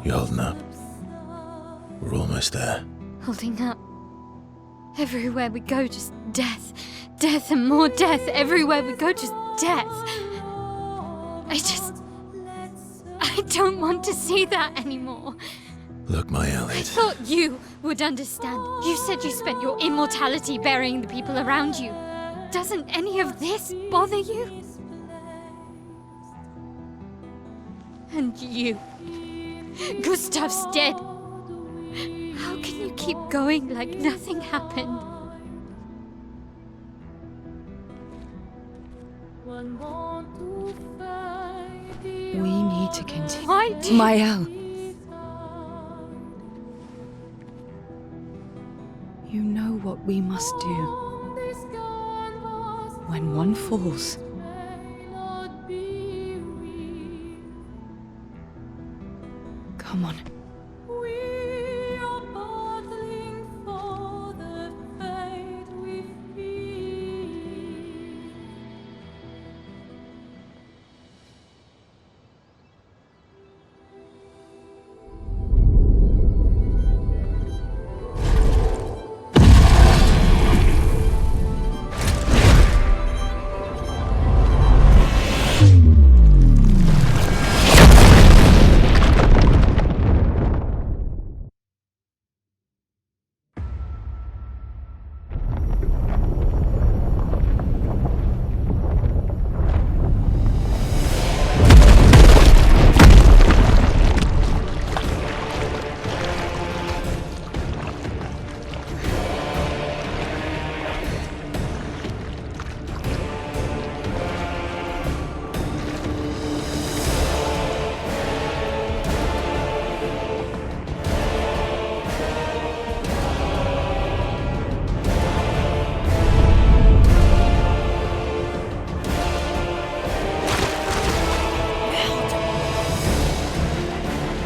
You holding up? We're almost there. Holding up. Everywhere we go, just death. Death and more death. Everywhere we go, just death. I don't want to see that anymore. Look, my I Elliot. thought you would understand. You said you spent your immortality burying the people around you. Doesn't any of this bother you? And you. Gustav's dead. How can you keep going like nothing happened? We need to continue. Why do Mael. You know what we must do. When one falls, come on.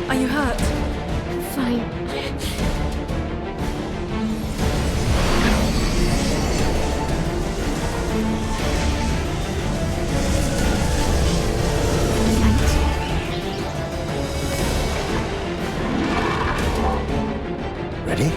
Are you hurt? Fine. Ready?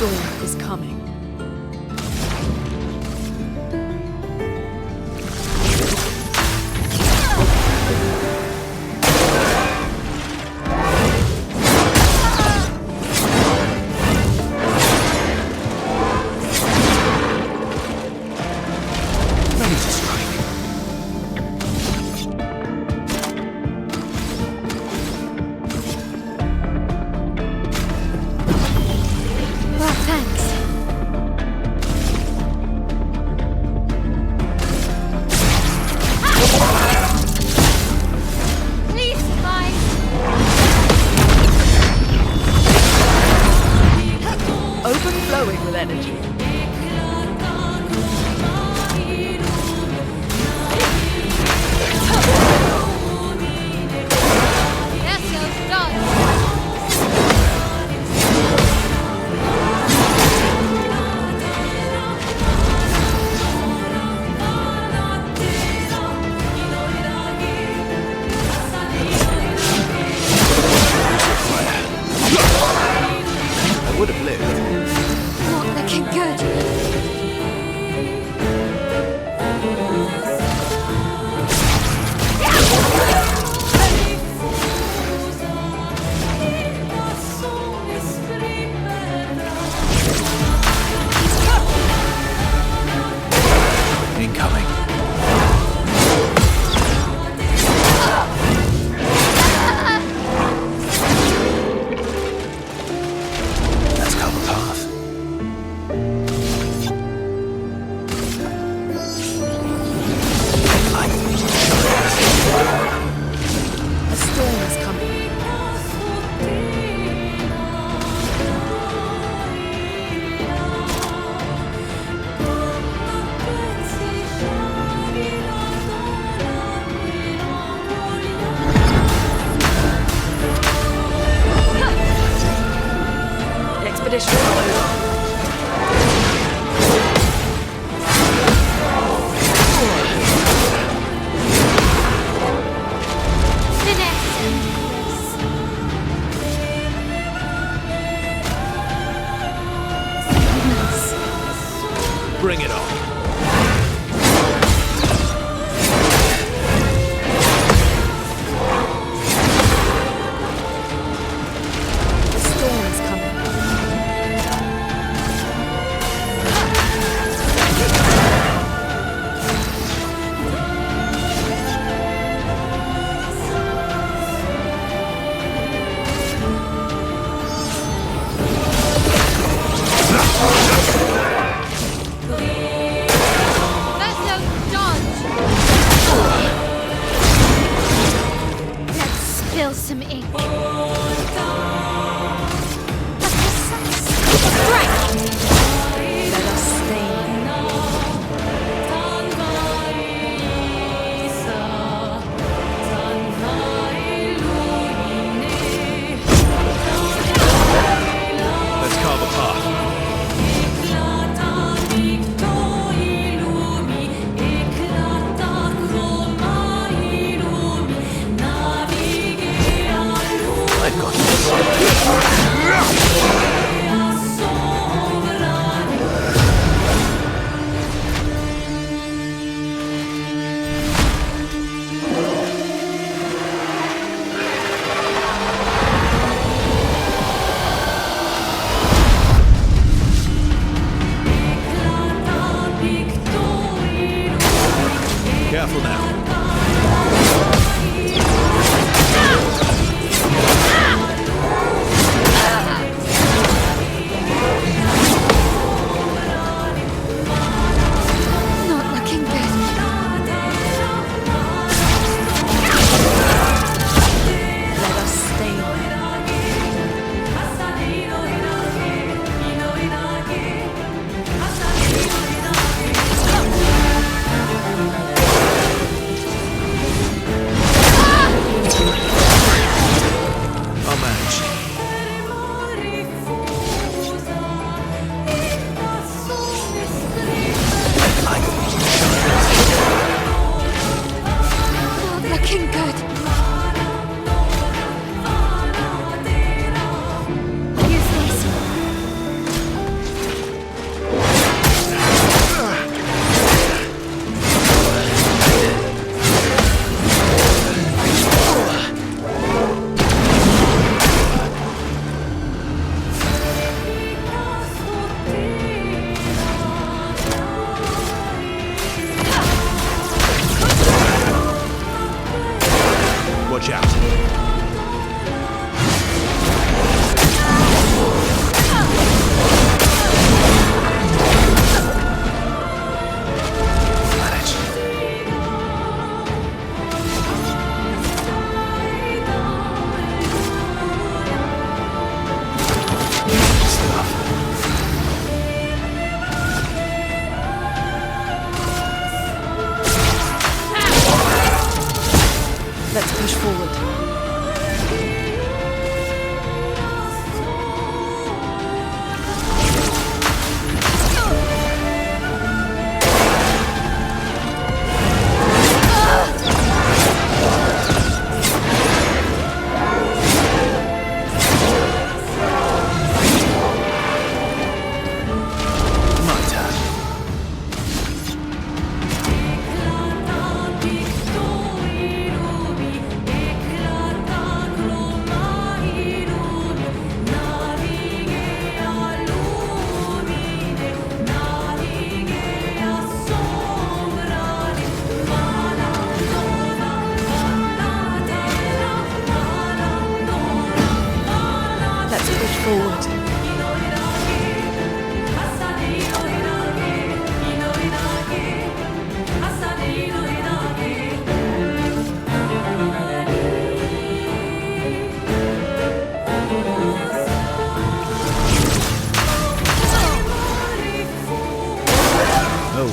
storm is coming. Ready to strike. Well, thanks. Please, mine. Overflowing with energy. Yes, you're done. I would have lived. Not looking good. Incoming. Let's carve a path. A storm is coming. The expedition is not over. Bring it on. The storm is coming. Let's go dodge. Let's spill some ink. A precise strike. Let us stain them. Let's carve a path. I've got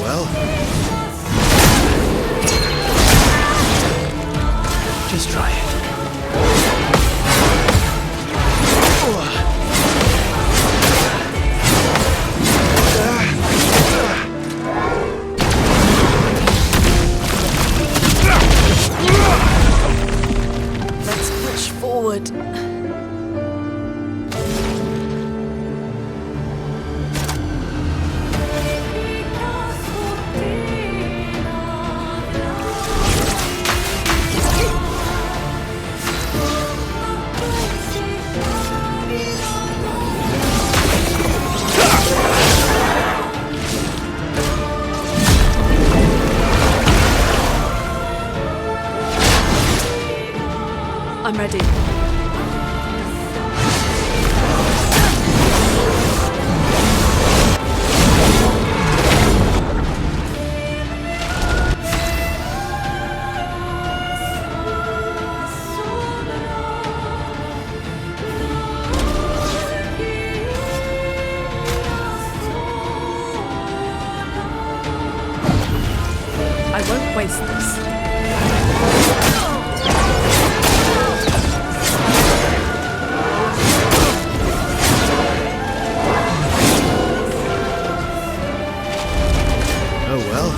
well. Just try it. Let's push forward. I'm ready. I won't waste this. Oh well.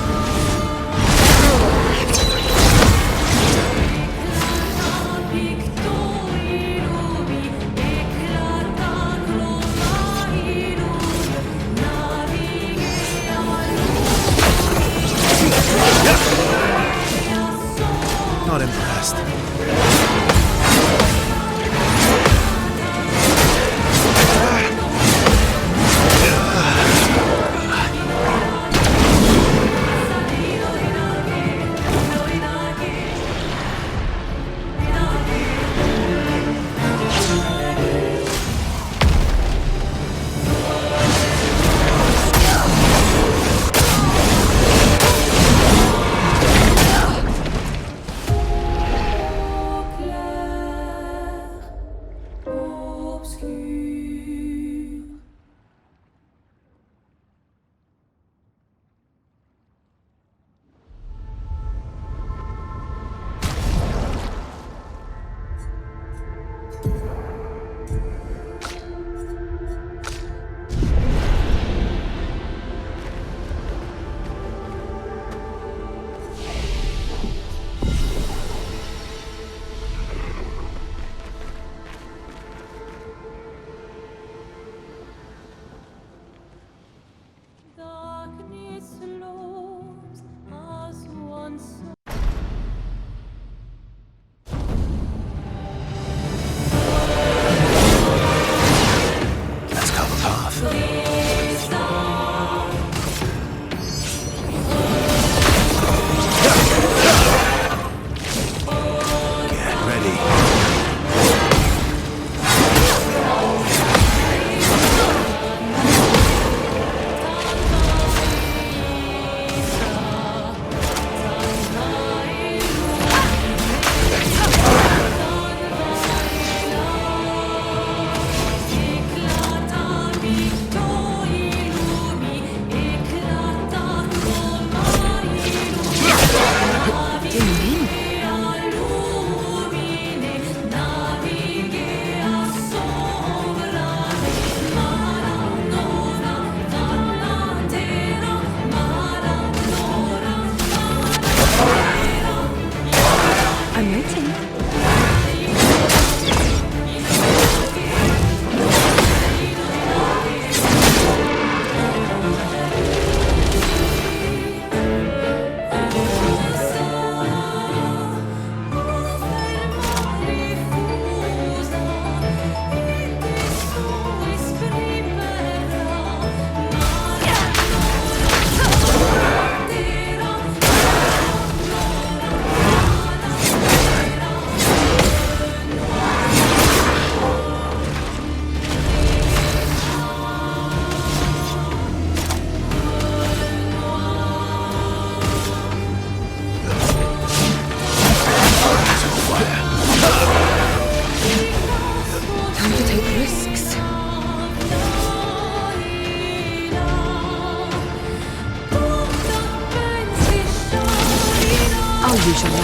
We shall now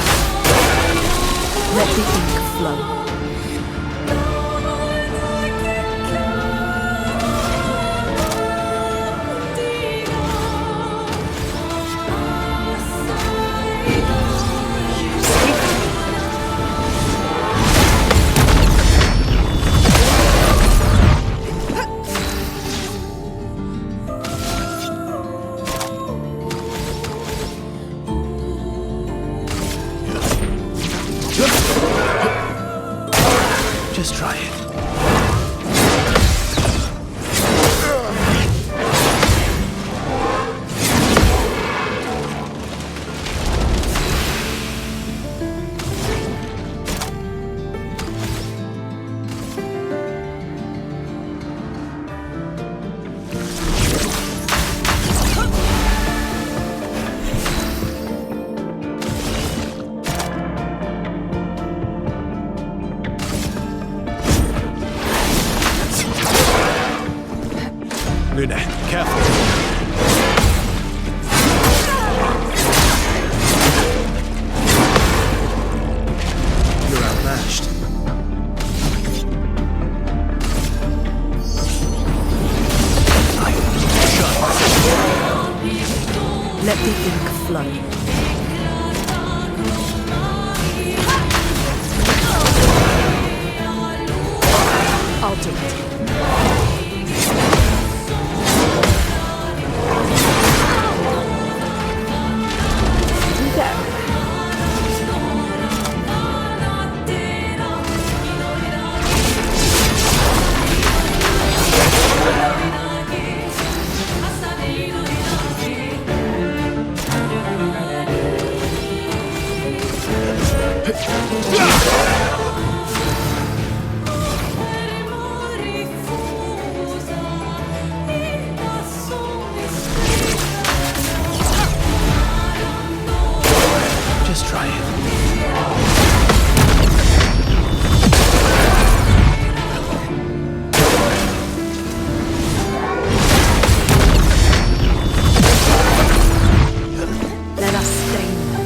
let the ink flow. Just try it. Luna, careful. You're outmatched. Let the ink flow. I'll do it. Just try it. Let us stain them.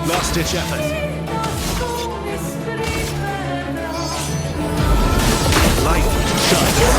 Last-ditch effort. Light shines.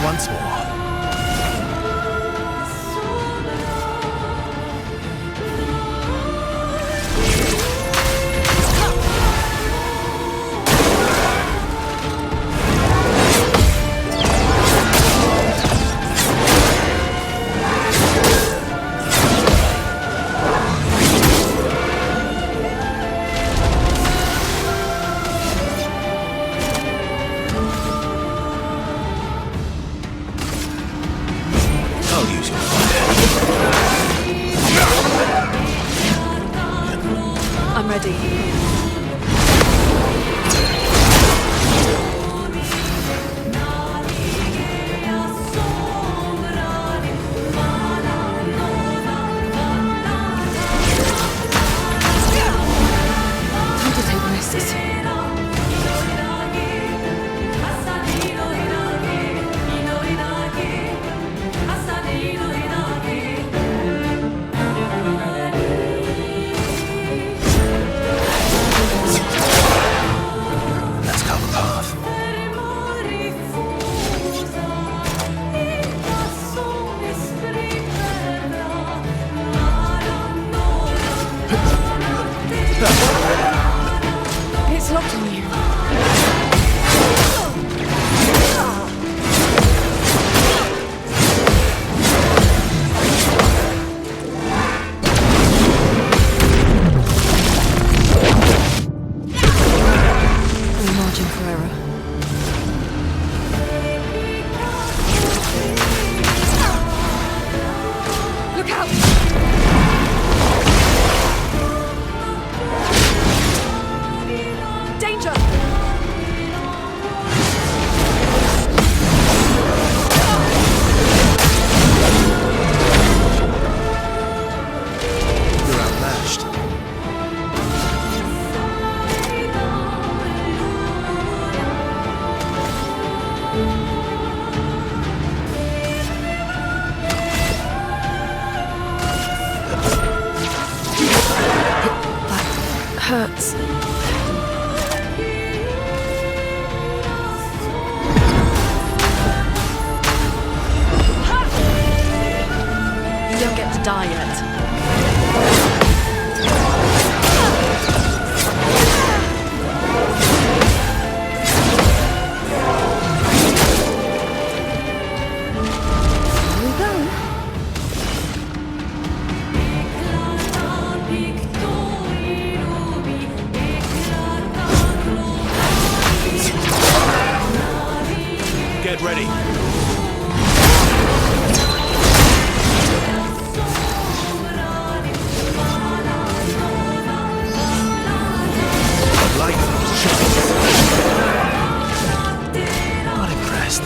Once more. die yet. Here we go. Get ready. Light shines. Not impressed.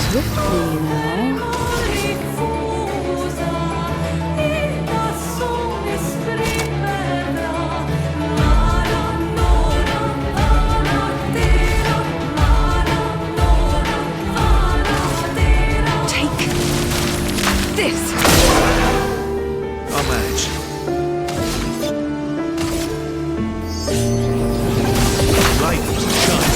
Swiftly now. Take this. I'll manage. Light shines.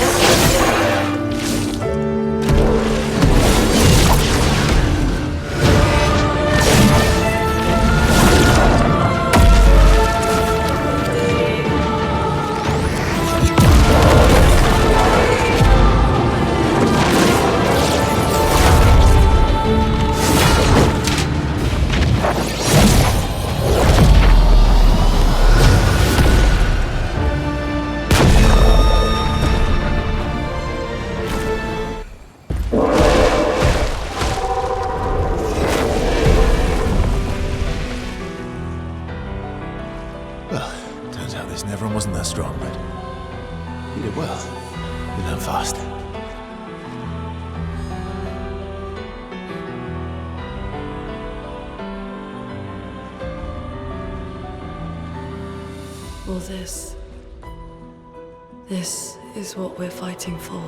Well, turns out this Neveron wasn't that strong, but you did well. You learn fast. All this. This is what we're fighting for.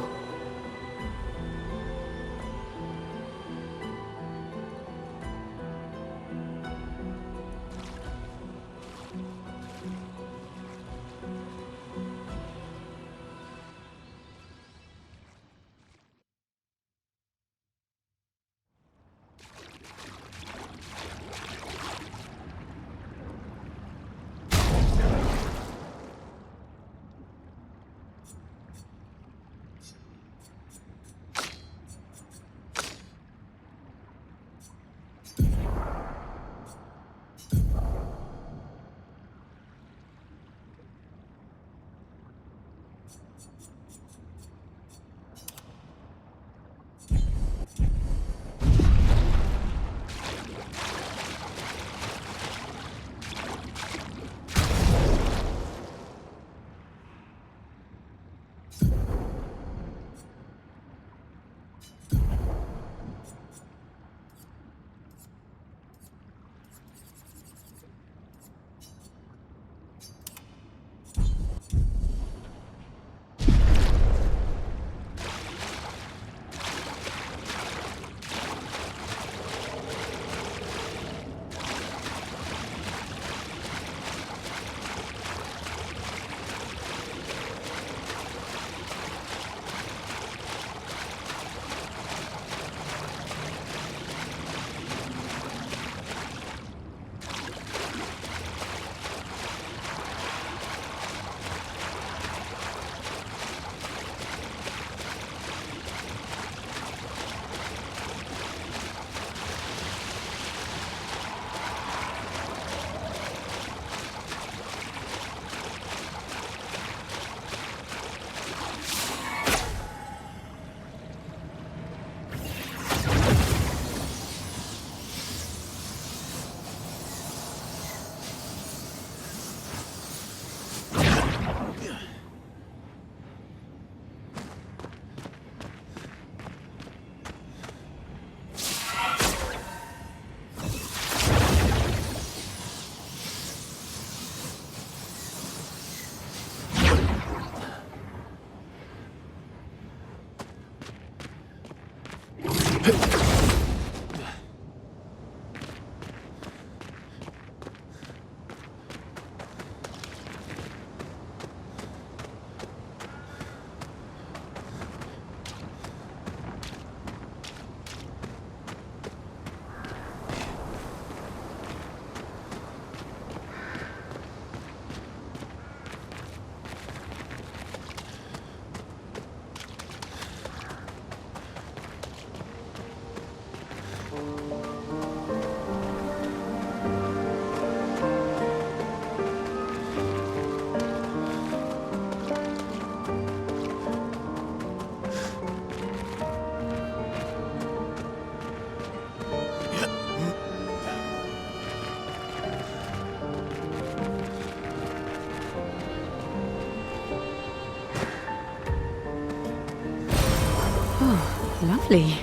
Oh, lovely.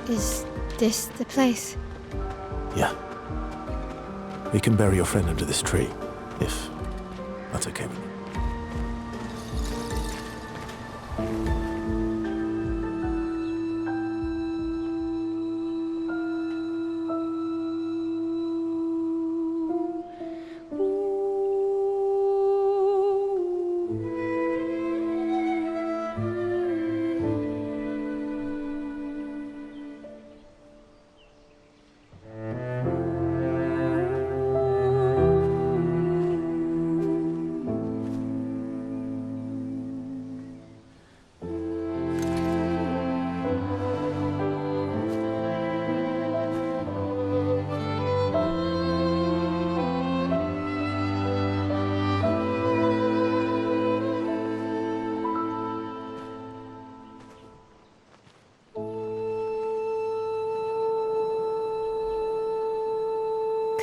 Is this the place? Yeah. We can bury your friend under this tree, if that's okay with you.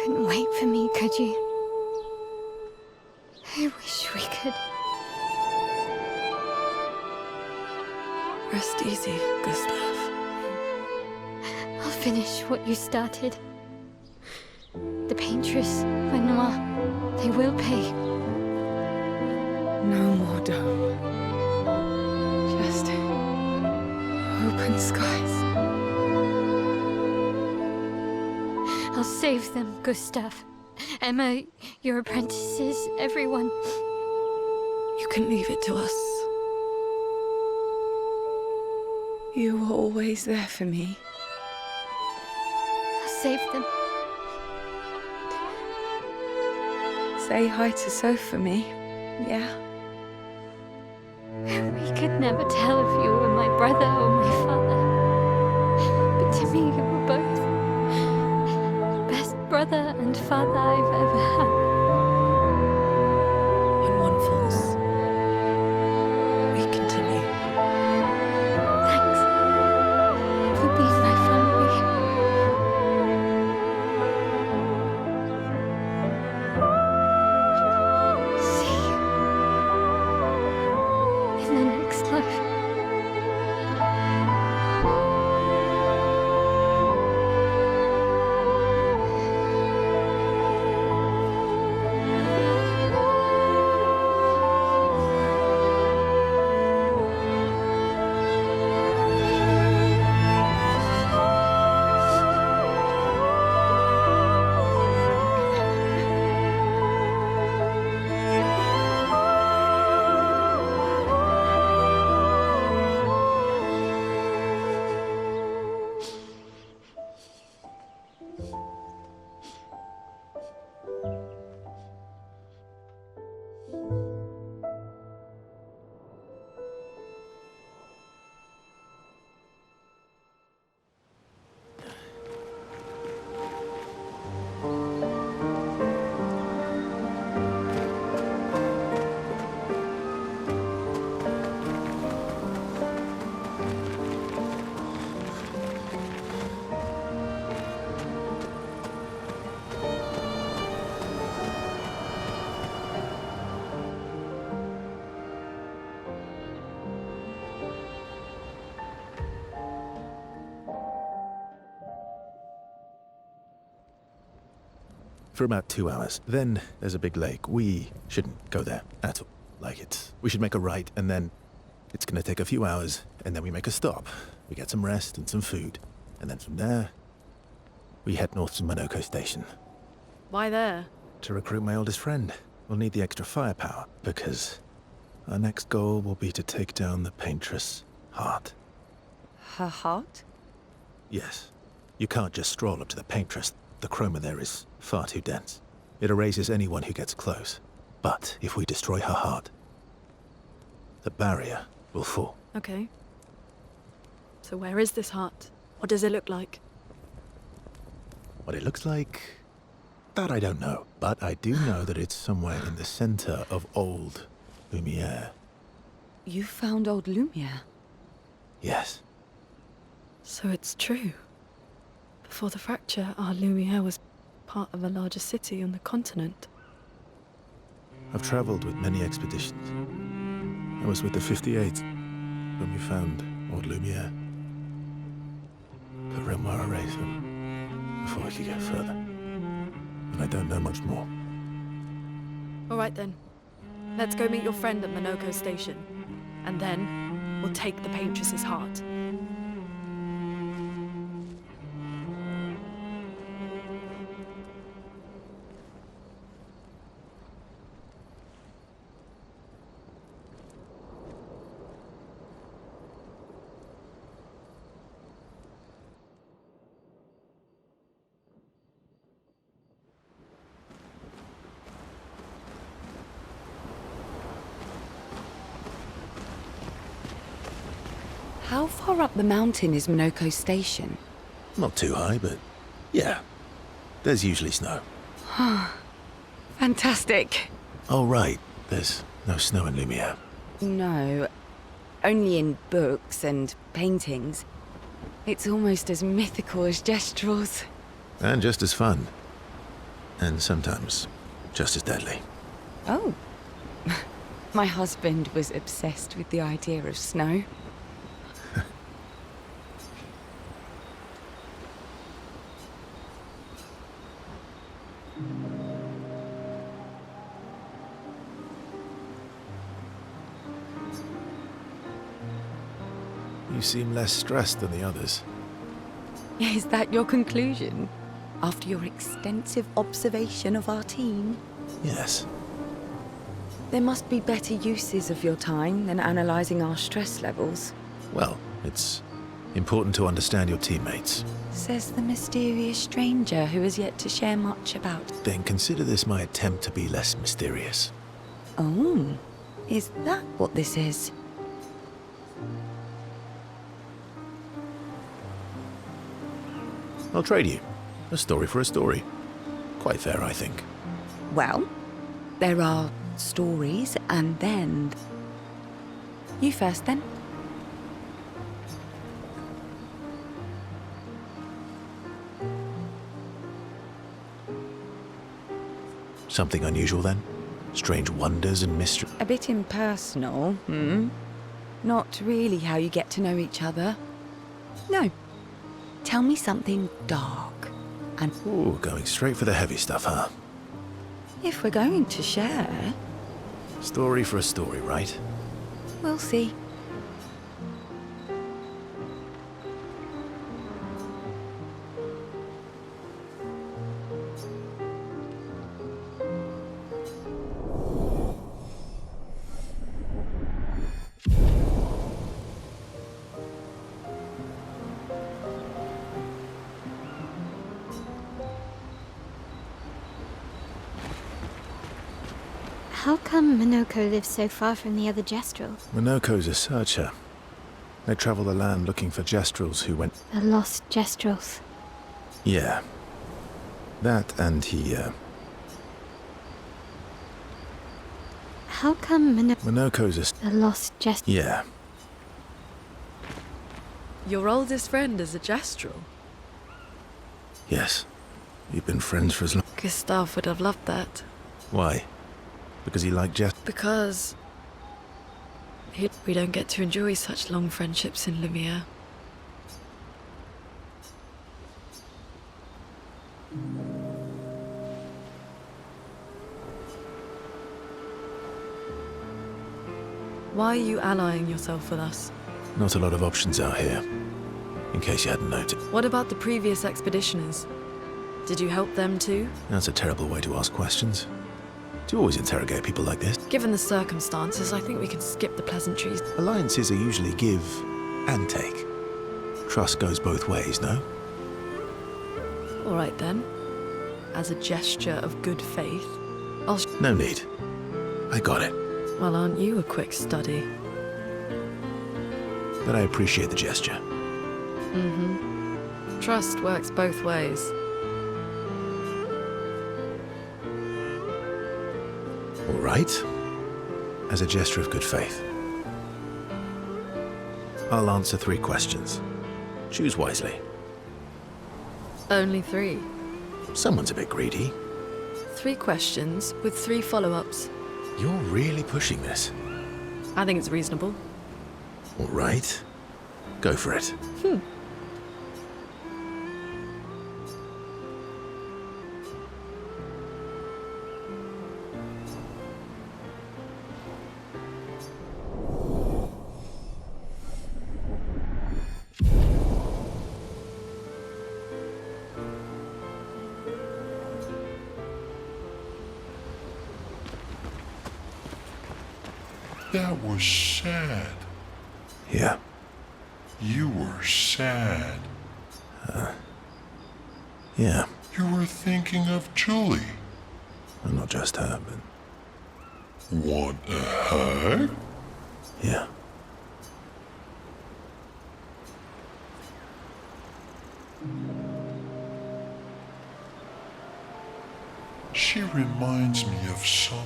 Couldn't wait for me, could you? I wish we could. Rest easy, Gustav. I'll finish what you started. The paintress, Renoir, they will pay. No more dome. Just open skies. I'll save them, Gustav. Emma, your apprentices, everyone. You can leave it to us. You were always there for me. I'll save them. Say hi to Soph for me. Yeah? We could never tell if you were my brother or my father. But to me, you were both. Best brother and father I've ever had. When one falls, we continue. Thanks for being my family. See you in the next life. for about 2 hours. Then there's a big lake. We shouldn't go there at all. We should make a right, and then it's gonna take a few hours, and then we make a stop. We get some rest and some food, and then from there, we head north to Monoko Station. Why there? To recruit my oldest friend. We'll need the extra firepower, because our next goal will be to take down the Paintress Heart. Her heart? Yes. You can't just stroll up to the Paintress. The chroma there is far too dense. It erases anyone who gets close. But if we destroy her heart, the barrier will fall. Okay. So where is this heart? What does it look like? What it looks like, that I don't know. But I do know that it's somewhere in the center of old Lumiere. You found old Lumiere? Yes. So it's true. Before the fracture, our Lumiere was part of a larger city on the continent. I've traveled with many expeditions. I was with the 58th when we found old Lumiere. But Renoir erased them before we could get further. And I don't know much more. All right then. Let's go meet your friend at Monoko Station. And then we'll take the Paintress's heart. How far up the mountain is Monoko Station? Not too high, but yeah. There's usually snow. Fantastic. Oh, right. There's no snow in Lumiere. No, only in books and paintings. It's almost as mythical as Gestrels. And just as fun. And sometimes just as deadly. Oh. My husband was obsessed with the idea of snow. You seem less stressed than the others. Is that your conclusion? After your extensive observation of our team? Yes. There must be better uses of your time than analysing our stress levels. Well, it's important to understand your teammates. Says the mysterious stranger who has yet to share much about... Then consider this my attempt to be less mysterious. Oh, is that what this is? I'll trade you. A story for a story. Quite fair, I think. Well, there are stories and then... You first then. Something unusual then? Strange wonders and mystery? A bit impersonal, hmm? Not really how you get to know each other. No. Tell me something dark and... Ooh, going straight for the heavy stuff, huh? If we're going to share, Story for a story, right? we'll see. How come Monoko lives so far from the other Gestrel? Monoko's a searcher. They travel the land looking for Gestrels who went... The lost Gestrels. Yeah. That and he, How come Monoko's a... the lost Gestrel? Yeah. Your oldest friend is a Gestrel. Yes. We've been friends for as long... Gustav would have loved that. Why? Because he liked Jess? Because we don't get to enjoy such long friendships in Lumiere. Why are you allying yourself with us? Not a lot of options out here, in case you hadn't noticed. What about the previous expeditioners? Did you help them too? That's a terrible way to ask questions. Do you always interrogate people like this? Given the circumstances, I think we can skip the pleasantries. Alliances are usually give and take. Trust goes both ways, no? All right then. As a gesture of good faith, I'll No need. I got it. Well, aren't you a quick study? But I appreciate the gesture. Trust works both ways. All right. As a gesture of good faith. I'll answer 3 questions. Choose wisely. Only 3. Someone's a bit greedy. 3 questions with 3 follow-ups. You're really pushing this. I think it's reasonable. All right. Go for it. That was sad. Yeah. You were sad. Yeah. You were thinking of Julie. Well, not just her, but What the heck? yeah. She reminds me of some.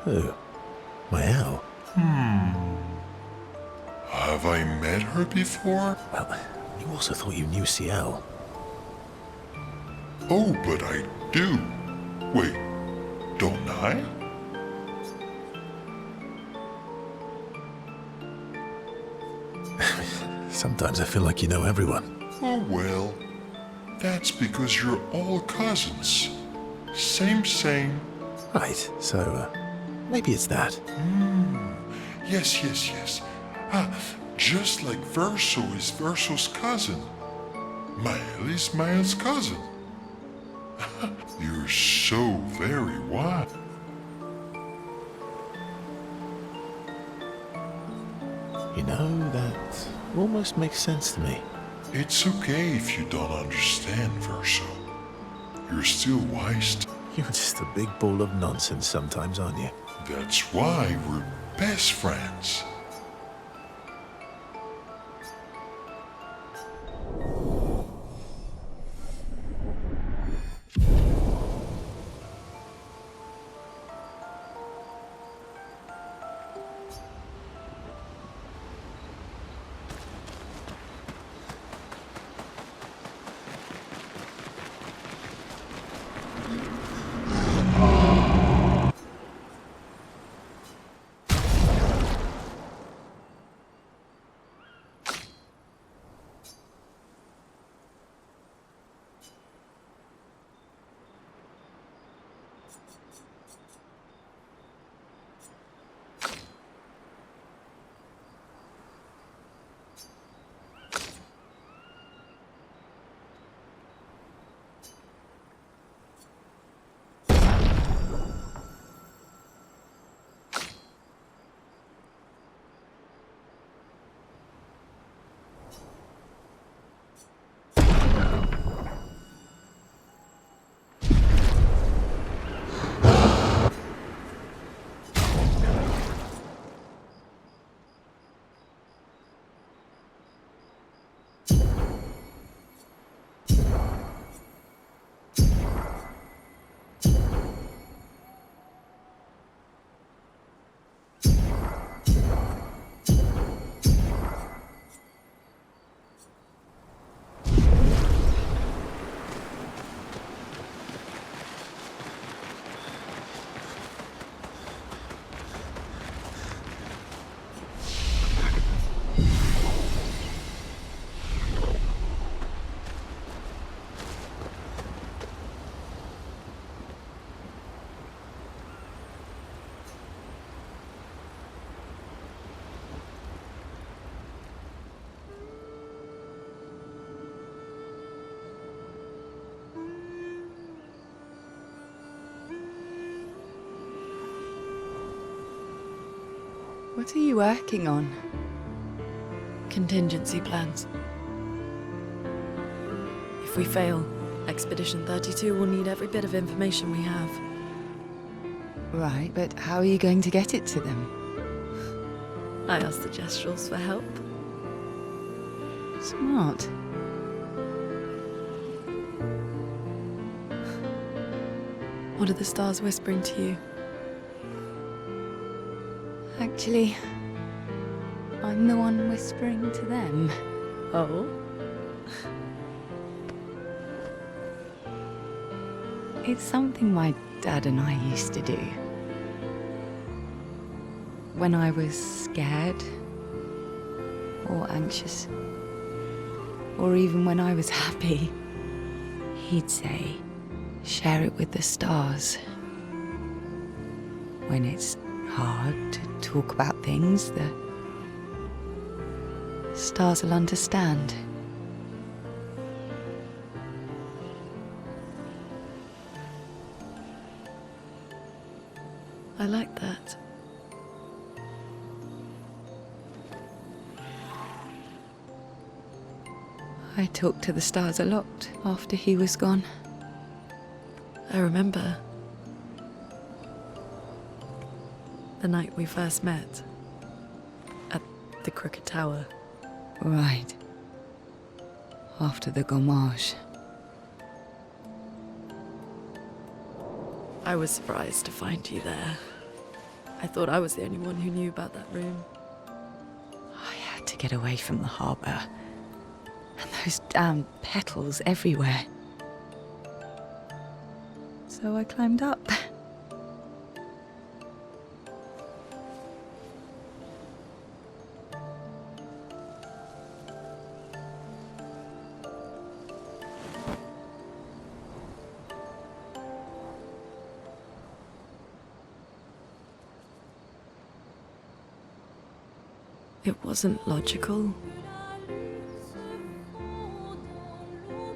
Who? My Al? Have I met her before? Well, you also thought you knew CL. Oh, but I do. Wait, don't I? Sometimes I feel like you know everyone. Oh well, that's because you're all cousins. Same. Right, so, maybe it's that. Yes. Just like Verso is Verso's cousin. Mael is Mael's cousin. You're so very wise. You know, that almost makes sense to me. It's okay if you don't understand, Verso. You're still wise. You're just a big ball of nonsense sometimes, aren't you? That's why we're best friends. What are you working on? Contingency plans. If we fail, Expedition 32 will need every bit of information we have. Right, but how are you going to get it to them? I asked the Gestrals for help. Smart. What are the stars whispering to you? Actually, I'm the one whispering to them. Oh? It's something my dad and I used to do. When I was scared, or anxious, or even when I was happy, he'd say, share it with the stars. When it's hard to talk about things, the stars will understand. I like that. I talked to the stars a lot after he was gone. I remember the night we first met at the Crooked Tower. Right. After the gommage. I was surprised to find you there. I thought I was the only one who knew about that room. I had to get away from the harbour. And those damn petals everywhere. So I climbed up. It wasn't logical.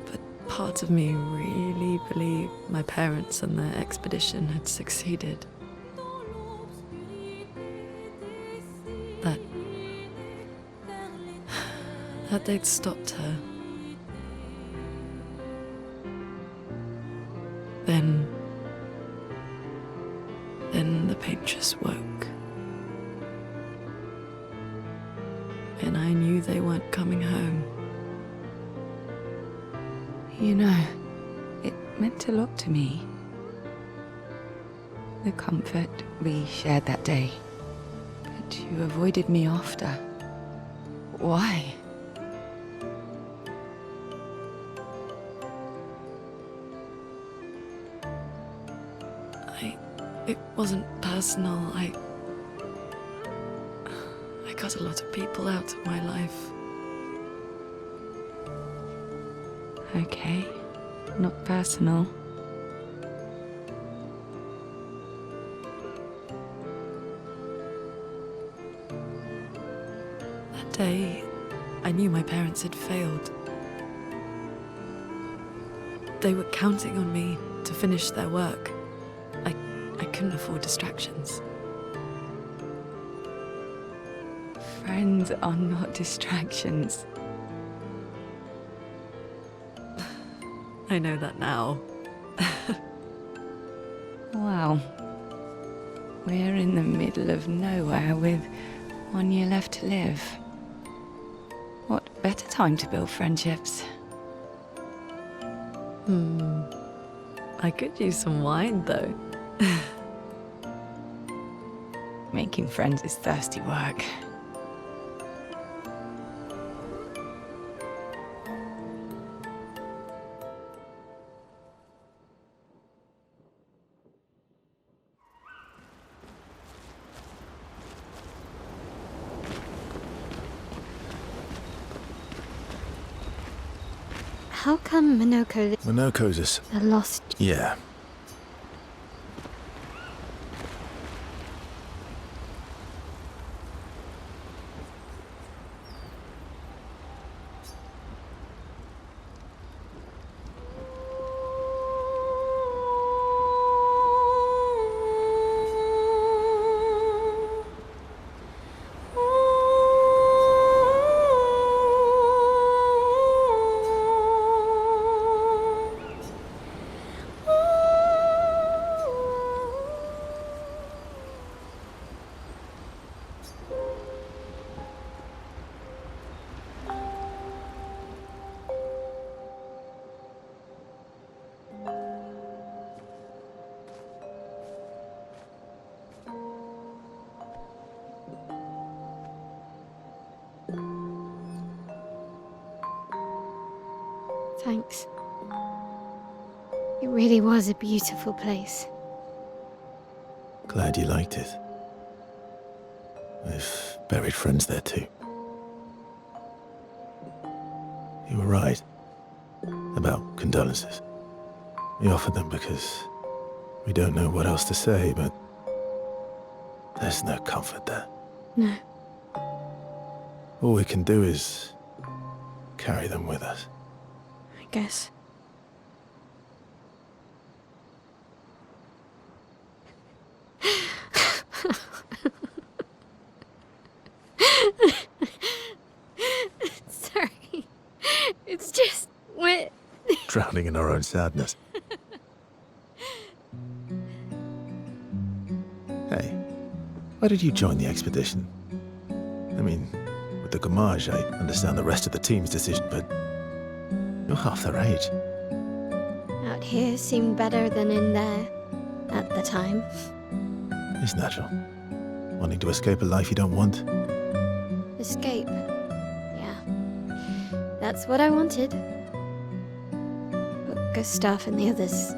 But part of me really believed my parents and their expedition had succeeded. That they'd stopped her. Then the painters woke. And I knew they weren't coming home. You know, it meant a lot to me. The comfort we shared that day. But you avoided me after. Why? It wasn't personal. I cut a lot of people out of my life. Okay, not personal. That day, I knew my parents had failed. They were counting on me to finish their work. I couldn't afford distractions. Friends are not distractions. I know that now. Wow. We're in the middle of nowhere with 1 year left to live. What better time to build friendships? I could use some wine, though. Making friends is thirsty work. How come Minoko Minoko's is. are lost? Yeah. Thanks. It really was a beautiful place. Glad you liked it. I've buried friends there too. You were right about condolences. We offered them because we don't know what else to say, but there's no comfort there. No. All we can do is carry them with us. I guess. Sorry. It's just we're Drowning in our own sadness. Hey, why did you join the expedition? I mean, with the Gamage, I understand the rest of the team's decision, but you're half their age. out here seemed better than in there at the time. It's natural. Wanting to escape a life you don't want. Escape. Yeah. That's what I wanted. But Gustav and the others,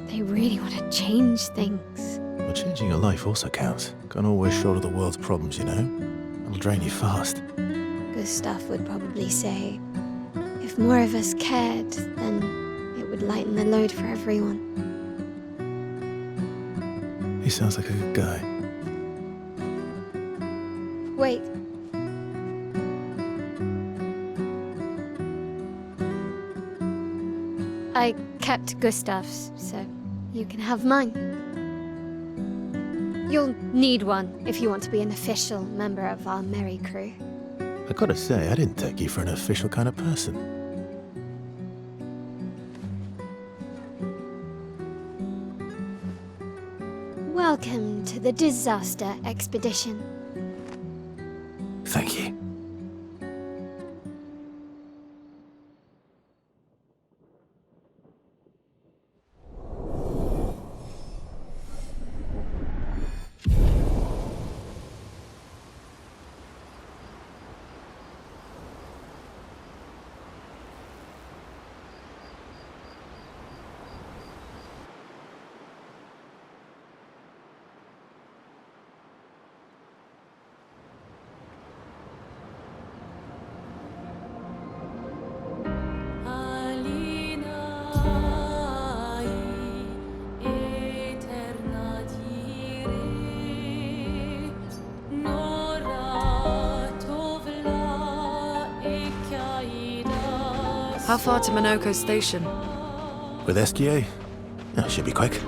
they really want to change things. But changing your life also counts. Can't always shoulder the world's problems, you know? It'll drain you fast. Gustav would probably say, if more of us cared, then it would lighten the load for everyone. He sounds like a good guy. Wait. I kept Gustav's, so you can have mine. You'll need one if you want to be an official member of our merry crew. I gotta say, I didn't take you for an official kind of person. Welcome to the disaster expedition. Thank you. How far to Minoko Station? With SGA? That should be quick.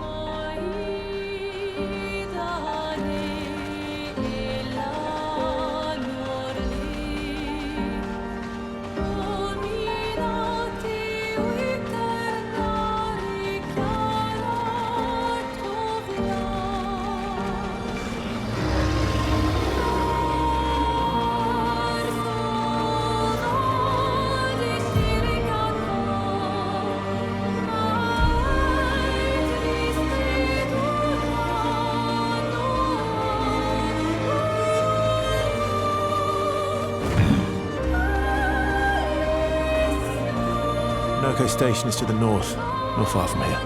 Minoko Station is to the north, not far from here.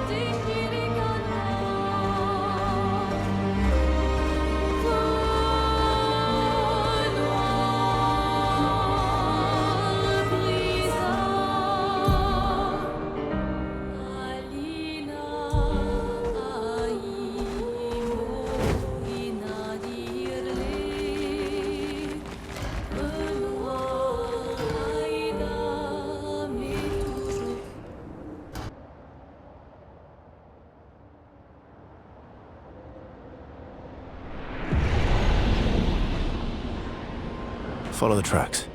Follow the tracks.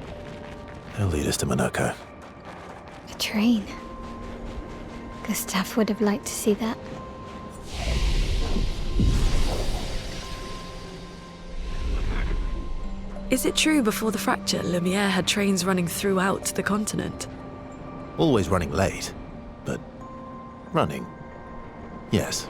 They'll lead us to Minoko. A train. Gustav would have liked to see that. Is it true before the fracture, Lumiere had trains running throughout the continent? Always running late, but running. Yes.